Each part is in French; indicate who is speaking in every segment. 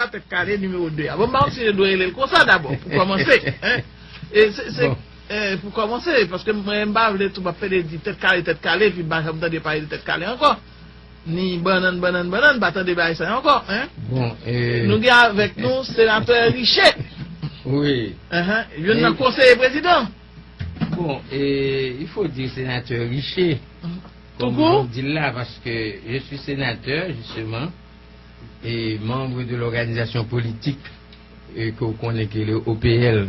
Speaker 1: 3, tête carrée numéro 2. Bon, bah, aussi, je dois aller comme ça d'abord, pour commencer. Hein? Et c'est pour commencer, parce que moi, je vais tout faire des tête carrée, puis je vais me parler de tête carrée encore. Ni banane, battant de bail ça encore. Hein?
Speaker 2: Bon,
Speaker 1: nous avons avec nous, sénateur Richet.
Speaker 2: Oui.
Speaker 1: Je viens de conseiller président.
Speaker 2: Bon, il faut dire sénateur Richet. Comme on dit là, parce que je suis sénateur, justement, et membre de l'organisation politique que vous connaissez, qui est le OPL,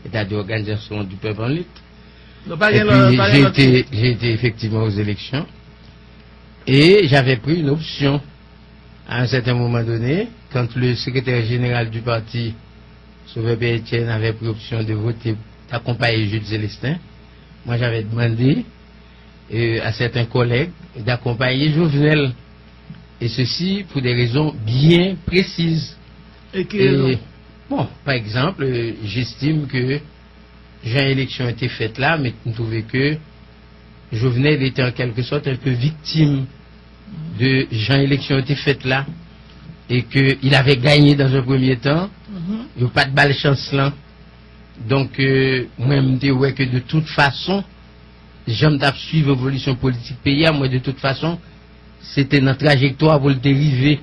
Speaker 2: État d'organisation du peuple en lutte. J'ai été effectivement aux élections. Et j'avais pris une option à un certain moment donné, quand le secrétaire général du parti, Sauveur Etienne, avait pris option de voter, d'accompagner Jules Célestin. Moi, j'avais demandé à certains collègues d'accompagner Jovenel. Et ceci pour des raisons bien précises.
Speaker 1: Et
Speaker 2: bon, par exemple, j'estime que j'ai une élection été faite là, mais je trouvais que Jovenel était en quelque sorte un peu victime de Jean élection était faite là et qu'il avait gagné dans un premier temps. Il n'y a pas de balle chance là. Donc, moi, je me dis ouais, que de toute façon, j'aime suivre l'évolution politique pays. Moi, de toute façon, c'était notre trajectoire pour le dériver.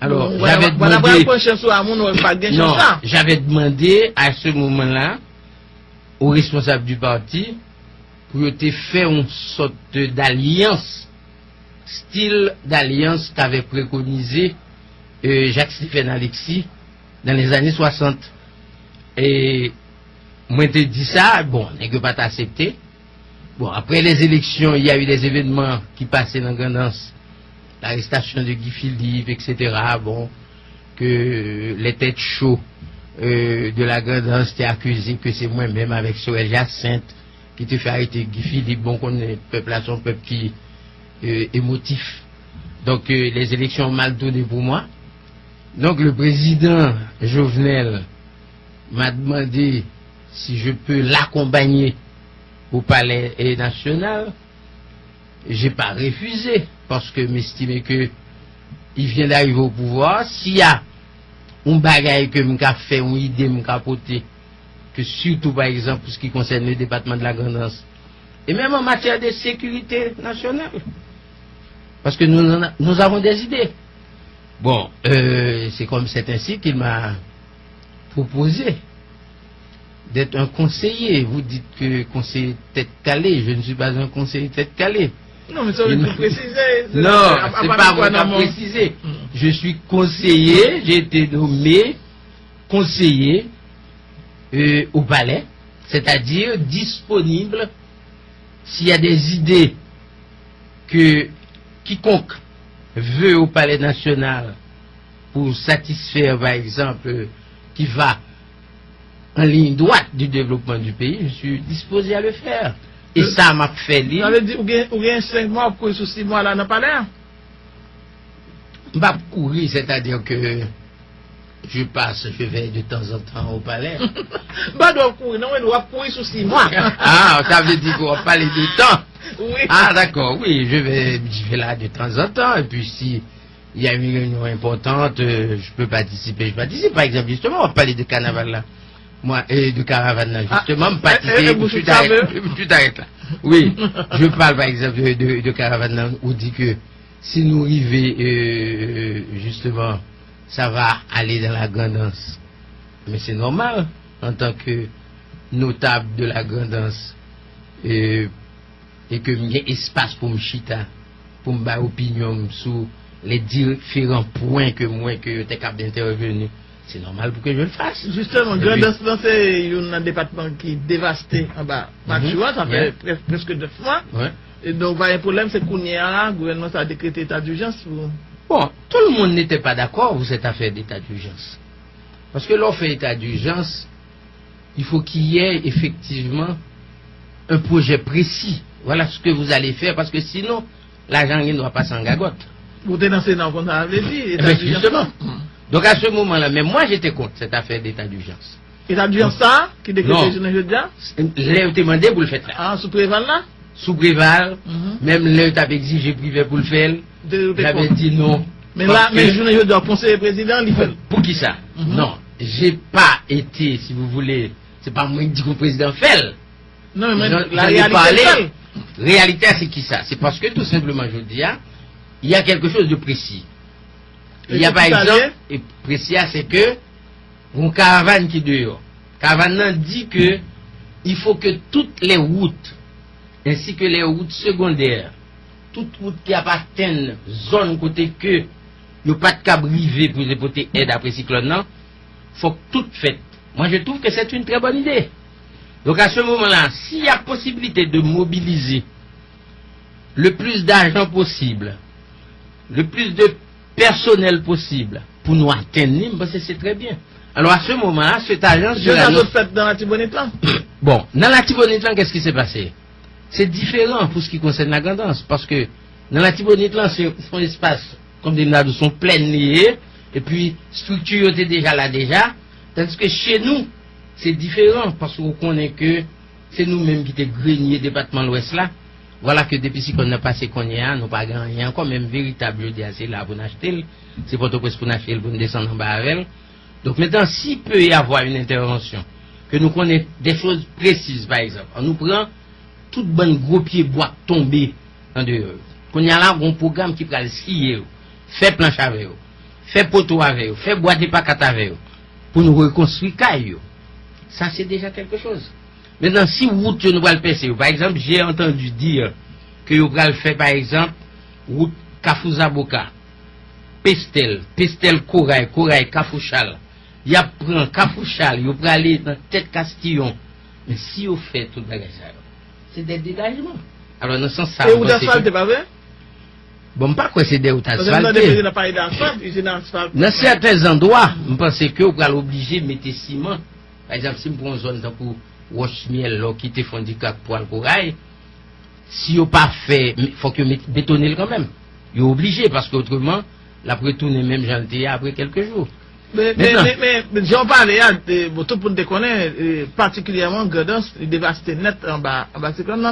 Speaker 2: Alors, j'avais demandé à ce moment-là aux responsables du parti pour te faire une sorte d'alliance, style d'alliance qu'avait préconisé Jacques-Stéphane Alexis dans les années 60. Et moi, je te dis ça, bon, on n'est pas accepté. Bon, après les élections, il y a eu des événements qui passaient dans Grandance, l'arrestation de Guy Philippe, etc. Bon, que les têtes chaudes de la Grandance étaient accusés que c'est moi-même avec Sorel Jacinthe qui te fait arrêter Guy Philippe. Bon, qu'on est peuple à son peuple qui émotif. Donc, les élections ont mal tourné pour moi. Donc, le président Jovenel m'a demandé si je peux l'accompagner au palais national. J'ai pas refusé parce que m'estimais que il vient d'arriver au pouvoir. S'il y a un bagage que m'ka fait, une idée m'ka porté, que surtout par exemple pour ce qui concerne le département de la Grandance, et même en matière de sécurité nationale, parce que nous avons des idées. Bon, c'est ainsi qu'il m'a proposé d'être un conseiller. Vous dites que conseiller tête calée, je ne suis pas un conseiller tête calée.
Speaker 1: Non, mais ça veut dire préciser.
Speaker 2: Non, c'est pas moi qui a précisé. Je suis conseiller, j'ai été nommé conseiller au palais, c'est-à-dire disponible s'il y a des idées que quiconque veut au palais national pour satisfaire, par exemple, qui va en ligne droite du développement du pays, je suis disposé à le faire. Et ça m'a fait lire.
Speaker 1: Vous avez dit, ou bien 5 mois pour courir sur 6 mois là dans le palais?
Speaker 2: Je vais courir, c'est-à-dire que je vais de temps en temps au palais.
Speaker 1: Bah, donc courir, non, on doit courir sur 6 mois.
Speaker 2: Ah, ça veut dire qu'on va parler de temps.
Speaker 1: Oui.
Speaker 2: Ah, d'accord, oui, je vais là de temps en temps, et puis si il y a une réunion importante, je peux participer. Je participe, par exemple, justement, on va parler de carnaval là. Moi, et de caravane là, justement, participer, tu t'arrêtes là. Oui, je parle par exemple de caravane là, où dit que si nous arrivons, justement, ça va aller dans la Grandance. Mais c'est normal, en tant que notable de la Grandance, et que j'ai espace pour me chita, pour me faire opinion sur les différents points que moi, que t'es capable d'intervenir. C'est normal pour que je le fasse.
Speaker 1: Justement, Grandance, c'est un département qui est dévasté en bas. Ça fait presque 2 mois.
Speaker 2: Ouais.
Speaker 1: Et donc, le problème, c'est qu'on y a, le gouvernement a décrété état d'urgence.
Speaker 2: Bon, tout le monde n'était pas d'accord pour cette affaire d'état d'urgence. Parce que l'on fait état d'urgence, il faut qu'il y ait effectivement un projet précis. Voilà ce que vous allez faire, parce que sinon, l'argent ne doit pas s'engagoter.
Speaker 1: Vous dénoncez dans le avez dit.
Speaker 2: Justement. Donc à ce moment-là, mais moi j'étais contre cette affaire d'état d'urgence.
Speaker 1: État d'urgence ça, qui décrète le jeudi?
Speaker 2: L'État demandé pour le faire là.
Speaker 1: Ah, sous Préval là?
Speaker 2: Sous Préval, même l'État exigé privé pour le faire. J'avais dit non.
Speaker 1: Mais là, mais je dois conseiller président, il fait.
Speaker 2: Pour qui ça? Non, j'ai pas été, si vous voulez, c'est pas moi qui dis que le président fait.
Speaker 1: Non, mais la réalité.
Speaker 2: Réalité, c'est qui ça? C'est parce que tout simplement, je dis, il y a quelque chose de précis. Il y a par exemple, et précis, c'est que, une caravane qui est dehors. Caravane dit que, il faut que toutes les routes, ainsi que les routes secondaires, toutes routes qui appartiennent zone côté que, il n'y a pas de cas brivé pour les porter aide après cyclone, non, faut que tout fait. Moi, je trouve que c'est une très bonne idée. Donc, à ce moment-là, s'il y a possibilité de mobiliser le plus d'argent possible, le plus de personnel possible pour nous atteindre, parce que c'est très bien. Alors, à ce moment-là, cet argent...
Speaker 1: Je l'ai fait dans la Tibonite là.
Speaker 2: Bon, dans la Tibonite là, qu'est-ce qui s'est passé? C'est différent pour ce qui concerne la grandance, parce que dans la Tibonite là, c'est un espace, comme des nados sont pleins liés, et puis, structure était déjà là déjà, tandis que chez nous, c'est différent, parce qu'on connaît que c'est nous-mêmes qui sommes greniers département de l'Ouest là. Voilà que depuis qu'on a passé qu'on y a, nous pas gagné encore, même véritable, je dis, c'est là pour acheter, c'est pas tout pour acheter, pour descendre en bas avec. Donc maintenant, s'il peut y avoir une intervention, que nous connaissons des choses précises, par exemple, on nous prend tout bon gros pied bois tombé en dehors. Qu'on y a là un programme qui va le skier, fait planche avec eux, fait poteau avec eux, fait bois de paquet avec eux, pour nous reconstruire caillou. Ça, c'est déjà quelque chose. Maintenant, si route, nous allons le passer, par exemple, j'ai entendu dire que vous allez le faire, par exemple, route Kafouza-Boka, Pestel, Corail, Kafouchal. Il y a pris Kafouchal, il va aller dans tête Castillon. Mais si vous faites tout le bagage, c'est des dégagements. Alors, dans ce sens, ça.
Speaker 1: Et où d'asphalte, pas vrai?
Speaker 2: Bon, pas quoi, c'est des routes asphaltées.
Speaker 1: Dans
Speaker 2: certains endroits, je pense que vous allez obliger de mettre ciment. Par exemple, si vous prenez une zone pour Roche-Miel, qui te font du cac pour le corail, si vous pas fait, il faut que vous bétonnez quand même. Vous êtes obligé, parce qu'autrement, la retourner même gentil après quelques jours.
Speaker 1: Mais j'en parlais, tout pour te connaître, particulièrement Gredance, il dévasté net en bas,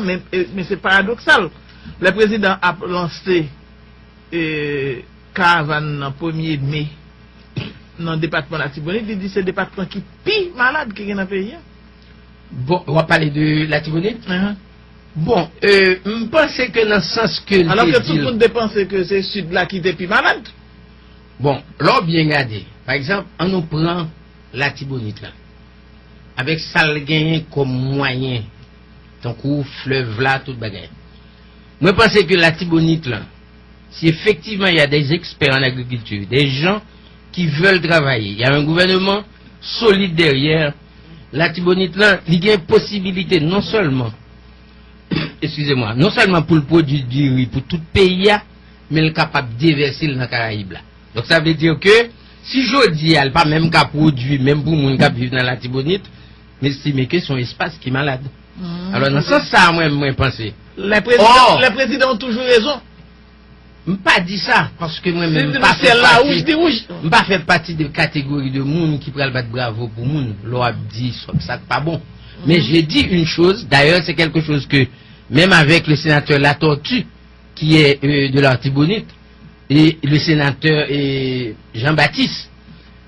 Speaker 1: mais c'est paradoxal. Le président a lancé caravane le 1er mai dans le département de la Tibonite. Il dit que c'est le département qui est pire malade qui est dans le pays.
Speaker 2: Bon, on va parler de la Tibonite. Bon, je pense que dans le sens que...
Speaker 1: Alors que tout le monde pense que c'est le sud là qui est pire malade.
Speaker 2: Bon, là, bien regardé. Par exemple, on nous prend la Tibonite là. Avec ça, le gain comme moyen. Donc, fleuve là, tout le bagage. Moi, je pense que la Tibonite là, si effectivement il y a des experts en agriculture, des gens qui veulent travailler, il y a un gouvernement solide derrière, la Tibonite là, il y a une possibilité non seulement, excusez-moi, non seulement pour le produit du riz, pour tout pays, mais elle est capable de déverser dans la Caraïbe là. Donc ça veut dire que, si je dis, elle n'est pas même qu'à produire, même pour les gens qui vivent dans la Tibonite, mais estimez que son espace qui est malade. Alors dans ce sens, ça, moi, je pense.
Speaker 1: Les présidents ont toujours raison.
Speaker 2: Je ne pas dit ça, parce que moi-même, je ne pas fait partie de catégorie de monde qui prend le battre bravo pour monde. L'on dit ça pas bon. Mais j'ai dit une chose, d'ailleurs, c'est quelque chose que, même avec le sénateur Latortue, qui est de la Tibonite, et le sénateur Jean-Baptiste,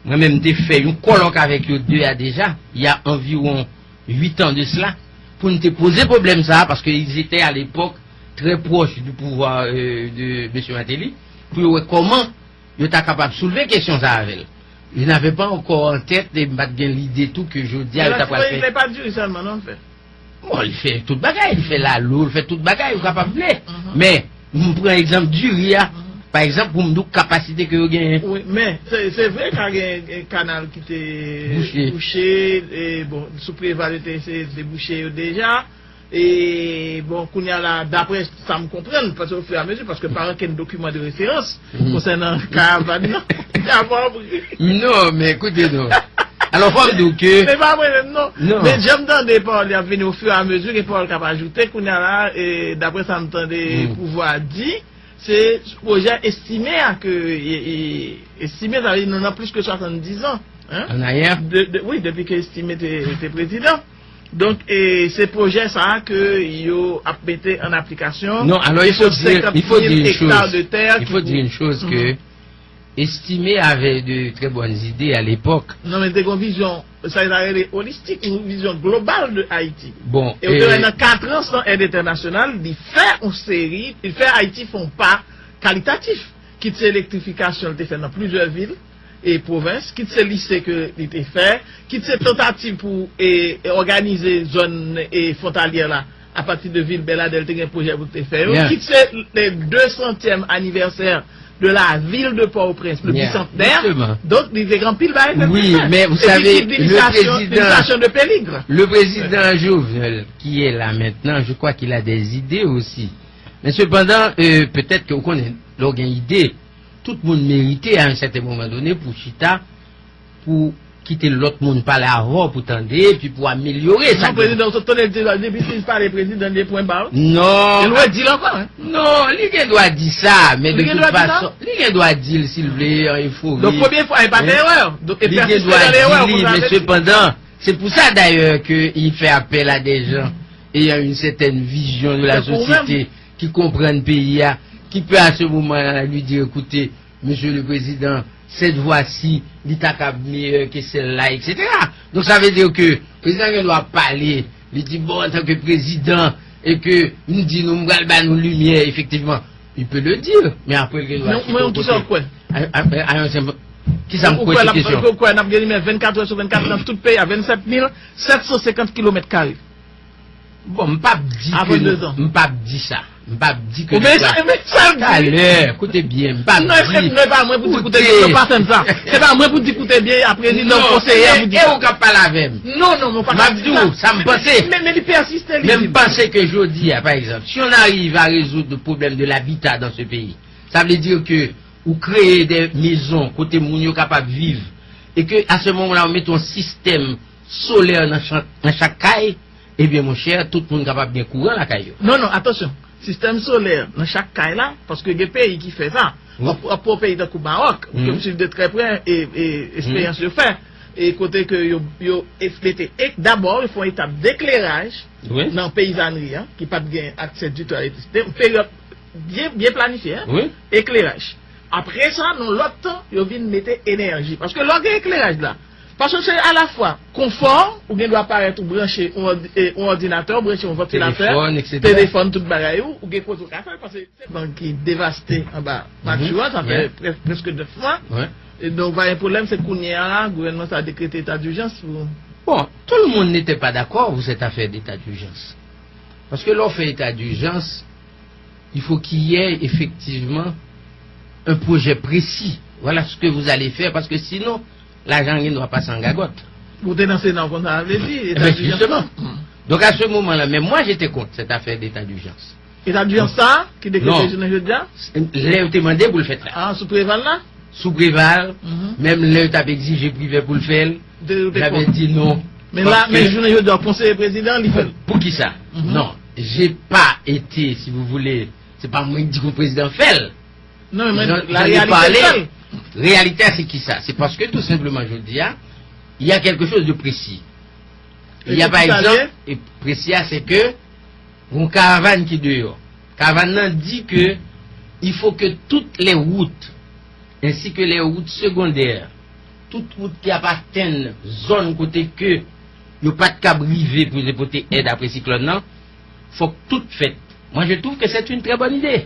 Speaker 2: moi-même, j'ai fait un colloque avec eux deux déjà, il y a environ 8 ans de cela, pour nous poser problème ça, parce qu'ils étaient à l'époque très proches du pouvoir de M. Matéli, pour voir comment ils étaient capables de soulever question ça avec elle. Ils n'avaient pas encore en tête de battre bien l'idée tout que je dis à l'état pour
Speaker 1: il n'est pas dur seulement, non, fait.
Speaker 2: Bon, il fait tout bagaille, il fait la l'eau, il fait tout bagaille, il est capable de mais, je prends l'exemple du RIA, par exemple, pour me dire capacité que vous gagnez.
Speaker 1: Oui, mais c'est vrai qu'il y a un canal qui était bouché, et bon, sous prévalité, c'est bouché déjà. Et bon, qu'on y a là, d'après ça me comprend, parce qu'au fur et à mesure, parce que par un document de référence concernant caravane,
Speaker 2: non, mais écoutez, non. Alors, faut dire que.
Speaker 1: C'est pas vrai, non. Mais j'aime dans des paroles, il y a venu au fur et à mesure, et Paul qui a ajouté qu'on y a là, et d'après ça m'entendait pouvoir dire, c'est un projet estimé estimé, ça veut dire qu'on a plus que 70 ans. Hein?
Speaker 2: En arrière?
Speaker 1: Oui, depuis que estimé était président. Donc, ces projets, ça, que ils a mis en application.
Speaker 2: Non, alors il faut dire une chose.
Speaker 1: De terre
Speaker 2: Il faut dire une chose que estimé avait de très bonnes idées à l'époque.
Speaker 1: Non, mais c'est une vision, ça est holistique, une vision globale de Haïti.
Speaker 2: Bon.
Speaker 1: Et dans 4 ans, sans aide internationale, il fait une série, il fait Haïti font pas qualitatif. Quitte l'électrification, il était fait dans plusieurs villes et provinces, quitte ce lycée que il était fait, quitte ces tentatives pour organiser zone et frontalière là, à partir de Ville-Beladel, il y a un projet pour te faire. Quitte les 200e anniversaire de la ville de Port-au-Prince, le bicentenaire. Donc, il y a grand pile bail.
Speaker 2: Oui, mais vous savez,
Speaker 1: l'initiation de Péligre.
Speaker 2: Le président Jovenel, qui est là maintenant, je crois qu'il a des idées aussi. Mais cependant, peut-être que vous connaissez une idée. Tout le monde méritait à un certain moment donné pour Chita, pour quitter l'autre monde par la voie, pour tendre, puis pour améliorer ça.
Speaker 1: Le président, depuis qu'il parle président des points bas.
Speaker 2: Non.
Speaker 1: Il doit dire encore, hein?
Speaker 2: Non, il doit dire ça, mais de toute façon, il doit dire, s'il vous plaît, il faut.
Speaker 1: Donc, première fois, il n'y a pas d'erreur. Donc, il doit
Speaker 2: dire, mais cependant, c'est pour ça d'ailleurs qu'il fait appel à des gens ayant une certaine vision de la société, qui comprennent le pays, qui peut à ce moment-là lui dire, écoutez, monsieur le président, cette voie-ci, l'État meilleure que celle-là, etc. Donc ça veut dire que le président doit parler, il dit, bon, en tant que président, et que nous dit, nous nous lumière, effectivement, il peut le dire, mais après, il doit...
Speaker 1: Non, mais qui sort quoi?
Speaker 2: Qui ça me pose cette question?
Speaker 1: Pourquoi on a gagné 24 heures sur 24 dans tout le pays à 27 750 km².
Speaker 2: Bon, pas dit que... Pas dit ça. M'pas dit que
Speaker 1: mais ça
Speaker 2: écoutez bien, m'pas
Speaker 1: non, c'est pas moi pour dire écoutez bien, pas ça. C'est pas moi pour dire écoutez bien après président conseiller vous dire.
Speaker 2: Et on cap pas la même.
Speaker 1: Non, pas
Speaker 2: ça me pensait.
Speaker 1: Mais il persiste.
Speaker 2: Même penser que je dis par exemple, si on arrive à résoudre le problème de l'habitat dans ce pays, ça veut dire que ou créer des maisons côté moun yo capable vivre et que à ce moment-là on met un système solaire dans chaque caille, eh bien mon cher, tout le monde capable bien courant la caille.
Speaker 1: Non, attention. Système solaire dans chaque cas là, parce que il y a des pays qui font ça. Pour pays de Maroc, que je suis de très près et expérience de faire. Et côté que yo exploité. Et d'abord, ils font une étape d'éclairage dans la paysannerie, qui pas de accès du tout à l'électricité. Une période bien planifiée, éclairage. Après ça, dans l'autre temps, ils viennent mettre énergie. Parce que l'éclairage là, parce que c'est à la fois confort, ou bien doit apparaître ou brancher un ordinateur, brancher un ventilateur, téléphone, tout bagaille, ou bien quoi tout à faire, parce que c'est une banque qui est dévastée en bas. Ça fait presque 2 mois. Et donc, le problème, c'est qu'on y a, le gouvernement a décrété état d'urgence.
Speaker 2: Bon, tout le monde n'était pas d'accord pour cette affaire d'état d'urgence. Parce que l'on fait état d'urgence, il faut qu'il y ait effectivement un projet précis. Voilà ce que vous allez faire, parce que sinon, l'argent ne doit pas s'engagoter.
Speaker 1: Vous dénoncez dans qu'on avait dit.
Speaker 2: Justement. Donc à ce moment-là, mais moi j'étais contre cette affaire d'état d'urgence.
Speaker 1: État d'urgence ça, qui décrète le jeudi?
Speaker 2: L'État demandé pour le faire là.
Speaker 1: Ah, sous Préval là?
Speaker 2: Sous Préval, même l'État a exigé privé pour le faire. J'avais dit non.
Speaker 1: Mais là, mais je ne dois conseiller président, il fait.
Speaker 2: Pour qui ça? Non, j'ai pas été, si vous voulez, c'est pas moi qui dis que le président fait.
Speaker 1: Non, mais la réalité.
Speaker 2: Réalité, c'est qui ça? C'est parce que tout simplement, je dis, il y a quelque chose de précis. Il y a par exemple, et précis, c'est que, une caravane qui dehors. Caravane dit que, il faut que toutes les routes, ainsi que les routes secondaires, toutes routes qui appartiennent zone côté que, il n'y a pas de cas brivé pour apporter aide après cyclone, non, faut que tout fait. Moi, je trouve que c'est une très bonne idée.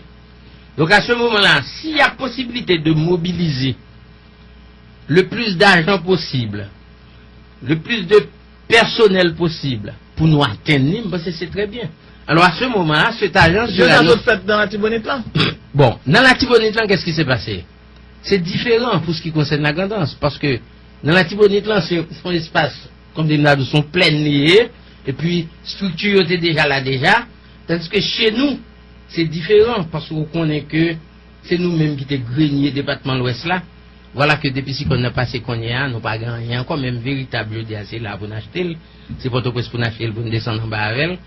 Speaker 2: Donc à ce moment-là, s'il y a possibilité de mobiliser le plus d'argent possible, le plus de personnel possible pour nous atteindre, parce que c'est très bien. Alors à ce moment-là, cet argent...
Speaker 1: Je l'ai fait dans la Tibonite-là.
Speaker 2: Bon, dans la Tibonite-là, qu'est-ce qui s'est passé? C'est différent pour ce qui concerne la grandance, parce que dans la Tibonite-là, c'est un espace, comme des nades sont pleines liées, et puis structure était déjà là déjà, tandis que chez nous, c'est différent parce qu'on connaît que c'est nous-mêmes qui sommes greniers département de l'Ouest là. Voilà que depuis qu'on a passé qu'on y a, nous pas grand rien, quand même véritable, je dis, c'est là pour acheter, c'est pas tout pour acheter, pour descendre en bas avec.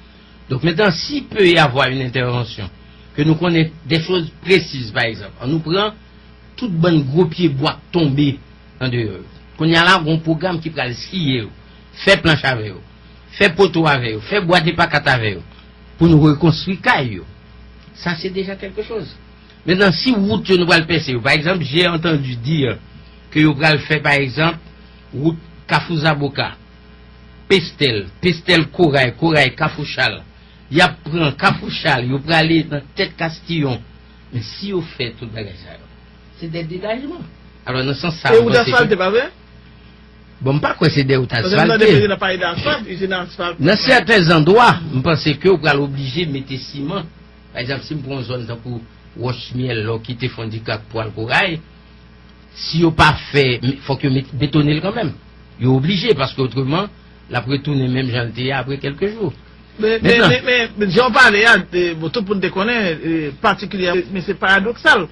Speaker 2: Donc maintenant, s'il peut y avoir une intervention, que nous connaissons des choses précises, par exemple, on nous prend tout bon gros pied bois tombé en dehors. Qu'on y a là un programme qui va le skier, fait planche avec eux, fait poteau avec eux, fait bois de paquet avec eux, pour nous reconstruire caillou. Ça, c'est déjà quelque chose. Maintenant, si route nous va le passer, par exemple, j'ai entendu dire que vous va le faire, par exemple, route Kafouza-Boka, Pestel Corail, Kafouchal. Il y a pris Kafouchal, il va aller dans tête Castillon. Mais si vous faites tout le bagage, c'est des dégagements. Alors, dans ce sens, ça.
Speaker 1: Et où d'asphalte, pas vrai?
Speaker 2: Bon, pas quoi c'est des routes
Speaker 1: asphaltées.
Speaker 2: Dans certains endroits, je pense que vous allez obliger de mettre ciment. Par exemple, si vous prenez une zone pour Roche-Miel, qui te font du cac pour le corail, si vous pas fait, il faut que vous bétonnez quand même. Vous êtes obligé, parce qu'autrement, la retourner même janvier après quelques jours.
Speaker 1: Mais j'en parlais, tout pour nous connaître, particulièrement, mais c'est paradoxal.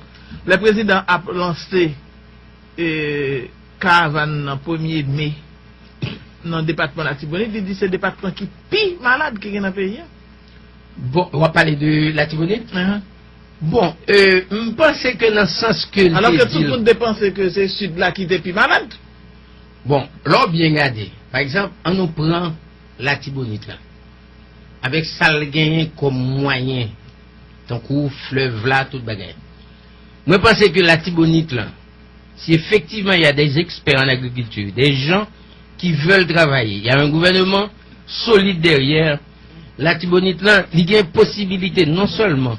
Speaker 1: Le président a lancé caravane le 1er mai dans le département de la Tibonite. Il dit que c'est le département qui est plus malade qu'il y a dans le pays.
Speaker 2: Bon, on va parler de la Tibonite. Bon, je pense que dans le sens que...
Speaker 1: Alors que tout le monde pense que c'est le sud là qui est plus malade.
Speaker 2: Bon, là, bien regardé. Par exemple, on nous prend la Tibonite là. Avec ça le gain comme moyen. Tant coup, fleuve là, tout bagaille. Moi, je pense que la Tibonite là, si effectivement il y a des experts en agriculture, des gens qui veulent travailler, il y a un gouvernement solide derrière, la Tibonite là, il y a une possibilité non seulement,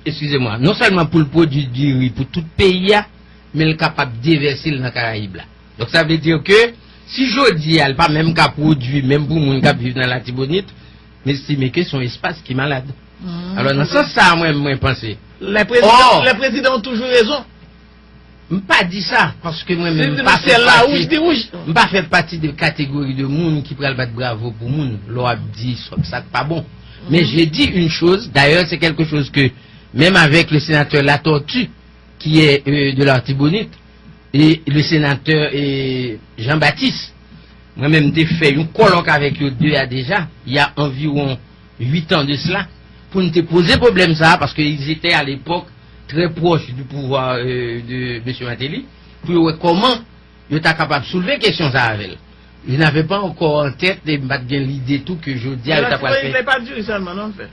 Speaker 2: excusez-moi, non seulement pour le produit du riz pour tout pays, mais elle est capable de déverser dans la Caraïbe là. Donc ça veut dire que si je dis elle pas même qu'à produire, même pour les gens qui vivent dans la Tibonite, mais estime que son espace qui est malade. Alors dans ce sens, ça, moi, je pense.
Speaker 1: Les présidents ont toujours raison.
Speaker 2: Je ne pas dit ça, parce que moi-même, je ne pas fait partie de catégorie de monde qui prend le battre bravo pour monde. L'on dit ça pas bon. Mais j'ai dit une chose, d'ailleurs, c'est quelque chose que, même avec le sénateur Latortue, qui est de la Tibonite, et le sénateur Jean-Baptiste, moi-même, j'ai fait un colloque avec eux deux déjà, il y a environ 8 ans de cela, pour nous poser problème ça, parce qu'ils étaient à l'époque très proches du pouvoir de M. Matéli, pour voir comment ils étaient capables de soulever question ça avec elle. Ils n'avaient pas encore en tête de mettre bien l'idée tout que je dis à l'État.
Speaker 1: Il n'est pas dur seulement, non, fait.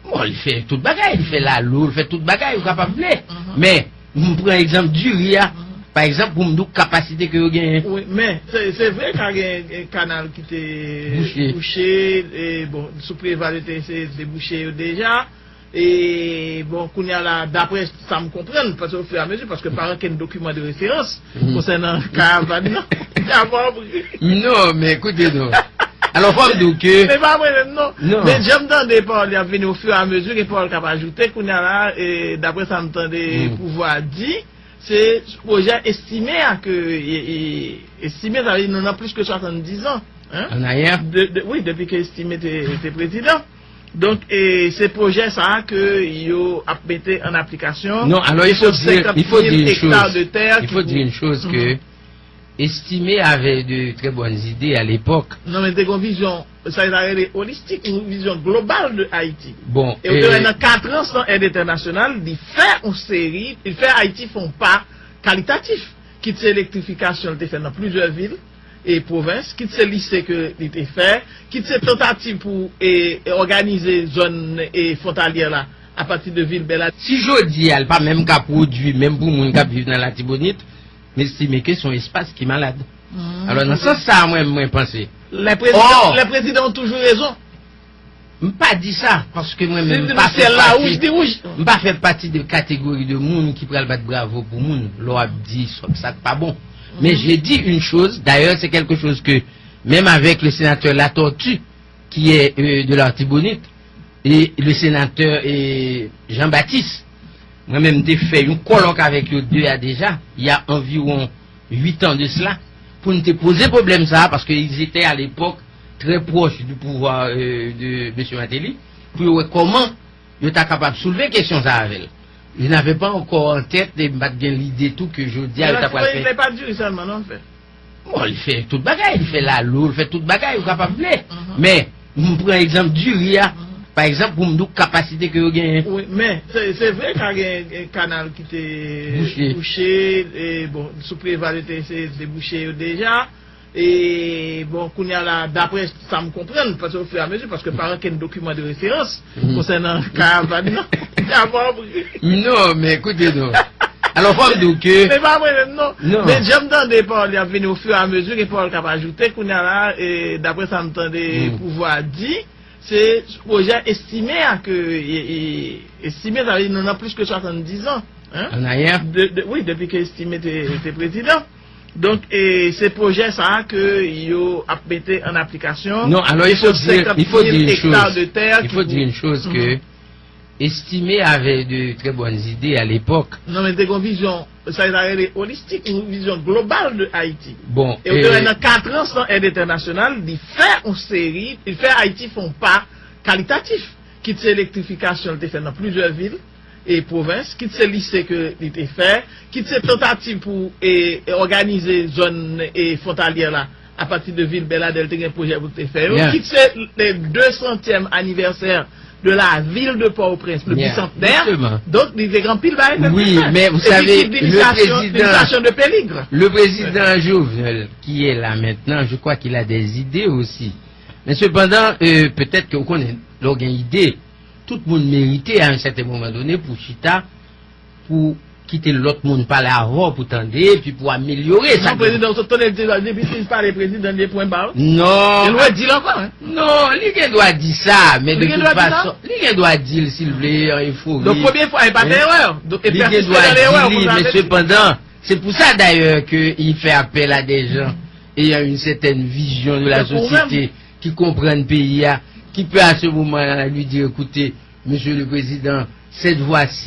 Speaker 2: Bon, il fait toute bagaille, il fait la lourde, il fait toute bagaille, il est capable de faire. Mais, je prends l'exemple du RIA. Par exemple, pour me dire capacité que vous gagnez.
Speaker 1: Oui, mais c'est vrai qu'il y a un canal qui était bouché, et bon, sous prévalité, c'est débouché déjà. Et bon, qu'on y a là, d'après ça me comprend, parce qu'au fur et à mesure, parce que par exemple, il y a un document de référence concernant caravane,
Speaker 2: non, mais écoutez-nous. Alors, faut me dire que.
Speaker 1: Mais pas vrai, non. Mais j'aime dans des paroles, il y a venu au fur et à mesure, et Paul a ajouté qu'on y a là, et d'après ça me tendait pouvoir dire. C'est ce projet estimé à que estimé ça veut dire non plus que 70 ans. Hein?
Speaker 2: En arrière?
Speaker 1: Oui, depuis que estimé était président. Donc ces projets ça que yo a mis en application.
Speaker 2: Non, alors il faut dire une chose.
Speaker 1: De terre
Speaker 2: il faut dire une chose que estimé avait de très bonnes idées à l'époque.
Speaker 1: Non mais une vision, ça est holistique, une vision globale de Haïti.
Speaker 2: Bon.
Speaker 1: Et dans 4 ans sans aide internationale, il fait une série, il fait Haïti font pas qualitatif. Quitte l'électrification, il fait dans plusieurs villes et provinces, quitte ce lycée que il était fait, quitte ces tentatives pour organiser zone et frontalière là à partir de villes belles.
Speaker 2: Si je dis elle pas même qu'à produire, même pour les gens qui vivent dans la Tibonite, mais estime que son espace qui est malade. Alors dans ce sens, ça, moi, je pense.
Speaker 1: Les présidents ont toujours raison.
Speaker 2: Je ne pas dit ça, parce que moi-même, je ne pas fait partie de catégorie de monde qui prend le battre bravo pour monde. L'on dit ça pas bon. Mais j'ai dit une chose, d'ailleurs, c'est quelque chose que, même avec le sénateur Latortue, qui est de la Tibonite, et le sénateur Jean-Baptiste, moi-même, j'ai fait un colloque avec eux deux déjà, il y a environ 8 ans de cela, pour nous poser problème ça, parce qu'ils étaient à l'époque très proches du pouvoir de M. Matéli, pour voir comment ils étaient capables de soulever question ça avec elle. Ils n'avaient pas encore en tête de mettre bien l'idée tout que je dis à l'État.
Speaker 1: Il n'est pas dur seulement, non, fait.
Speaker 2: Bon, il fait toute bagaille, il fait la lourde, il fait toute bagaille, il est capable de faire. Mais, je prends l'exemple du RIA. Par exemple, pour me dire capacité que vous gagnez.
Speaker 1: Oui, mais c'est vrai qu'il y a un canal qui était bouché, et bon, sous prévalité, c'est débouché déjà. Et bon, qu'on y a là, d'après ça me comprend, parce qu'au fur et à mesure, parce que par un document de référence concernant Caravane,
Speaker 2: non, mais écoutez, non. Alors, faut dire que.
Speaker 1: Mais pas vrai, non. Mais j'aime dans des paroles, il y a venu au fur et à mesure, et Paul qui a ajouté qu'on y a là, et d'après ça me tendait pouvoir dire, c'est un projet estimé à que, estimé, ça veut dire, nous avons plus que 70 ans. Hein?
Speaker 2: En arrière?
Speaker 1: Oui, depuis que estimé était président. Donc, ces projets, ça, que ils a mis en application.
Speaker 2: Non, alors il faut dire une chose. Il faut dire une chose que Estimé avait de très bonnes idées à l'époque.
Speaker 1: Non, mais c'est une vision, ça est holistique, une vision globale de Haïti.
Speaker 2: Bon.
Speaker 1: Et dans 4 ans, sans aide internationale, il fait une série, il fait Haïti font pas qualitatif. Quitte l'électrification, il fait dans plusieurs villes et provinces, quitte ce lycée que il était fait, quitte ces tentatives pour organiser zone et frontalière là à partir de ville Belladel, il y a un projet pour te faire. Quitte les 200e anniversaire de la ville de Port-au-Prince, le bicentenaire. Donc, il y a grand pile.
Speaker 2: Oui, mais vous savez, le président Jovenel, qui est là maintenant, je crois qu'il a des idées aussi. Mais cependant, peut-être qu'on connaît une idée. Tout le monde méritait à un certain moment donné pour Chita, pour quitter l'autre monde par la voie pour tendre, puis pour améliorer ça.
Speaker 1: Le président, depuis qu'il parle président des points bas.
Speaker 2: Non.
Speaker 1: Il doit dire encore, hein?
Speaker 2: Non, il doit dire ça, mais de toute façon, il doit dire, s'il vous plaît, il faut.
Speaker 1: Donc, première fois, il n'y a pas d'erreur.
Speaker 2: Il doit dire, mais cependant, c'est pour ça d'ailleurs qu'il fait appel à des gens ayant une certaine vision de la société, qui comprennent le pays, qui peut à ce moment-là lui dire, écoutez, monsieur le président, cette voie-ci,